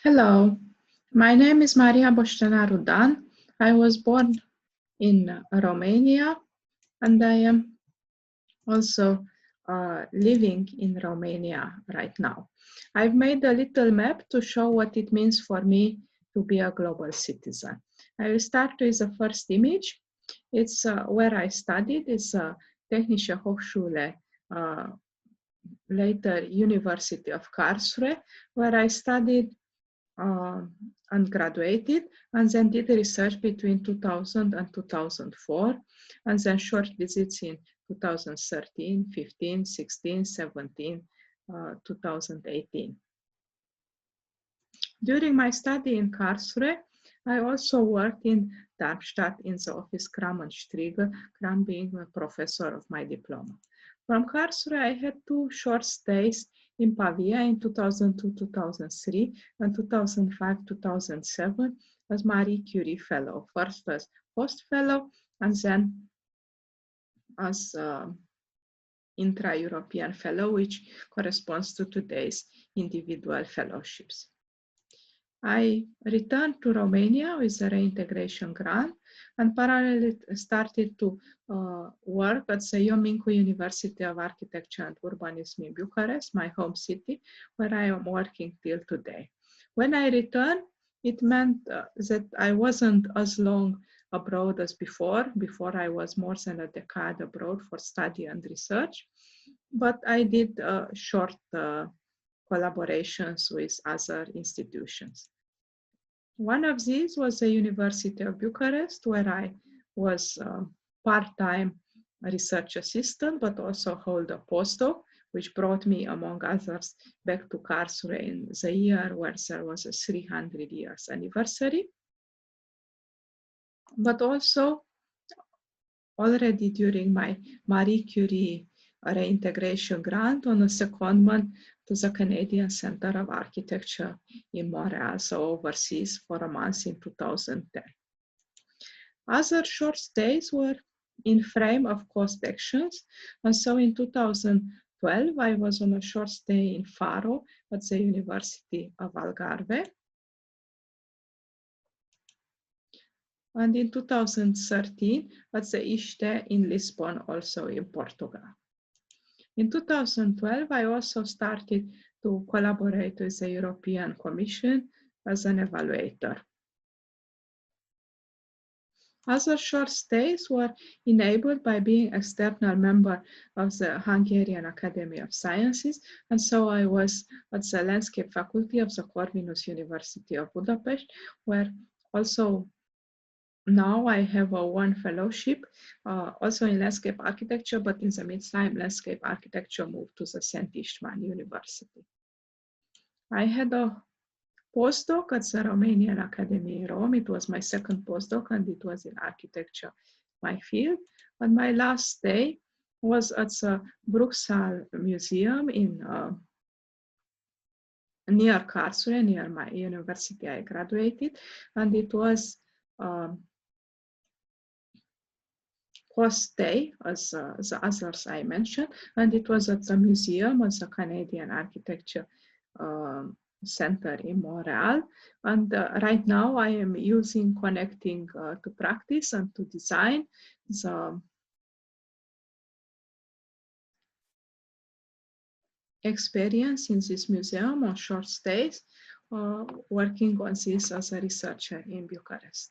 Hello, my name is Maria Boștenaru Dan. I was born in Romania and I am also living in Romania right now. I've made a little map to show what it means for me to be a global citizen. I will start with the first image. It's where I studied. It's Technische Hochschule, later University of Karlsruhe, where I studied and graduated, and then did research between 2000 and 2004, and then short visits in 2013, 15, 16, 17, 2018. During my study in Karlsruhe, I also worked in Darmstadt in the office Kram and Strigl, Kram being a professor of my diploma. From Karlsruhe, I had two short stays in Pavia in 2002-2003 and 2005-2007 as Marie Curie Fellow, first as post fellow and then as intra-European Fellow, which corresponds to today's individual fellowships. I returned to Romania with a reintegration grant and parallelly started to work at the Ion Mincu University of Architecture and Urbanism in Bucharest, my home city, where I am working till today. When I returned, it meant that I wasn't as long abroad as before. Before I was more than a decade abroad for study and research, but I did short collaborations with other institutions. One of these was the University of Bucharest, where I was part-time research assistant, but also hold a postdoc, which brought me, among others, back to Karlsruhe in the year where there was a 300 years anniversary. But also, already during my Marie Curie reintegration grant on a secondment to the Canadian Center of Architecture in Montreal, so overseas for a month in 2010. Other short stays were in frame of cost actions, and so in 2012 I was on a short stay in Faro at the University of Algarve. And in 2013 at the ISTE in Lisbon, also in Portugal. In 2012, I also started to collaborate with the European Commission as an evaluator. Other short stays were enabled by being external member of the Hungarian Academy of Sciences, and so I was at the landscape faculty of the Corvinus University of Budapest, where also now I have one fellowship, also in landscape architecture, but in the meantime, landscape architecture moved to the Szent István University. I had a postdoc at the Romanian Academy in Rome. It was my second postdoc, and it was in architecture, my field. And my last day was at the Bruchsal Museum in near Karlsruhe, near my university I graduated, and it was post-day, as the others I mentioned, and it was at the museum, at the Canadian Architecture Center in Montreal. And right now I am using connecting to practice and to design the experience in this museum on short stays, working on this as a researcher in Bucharest.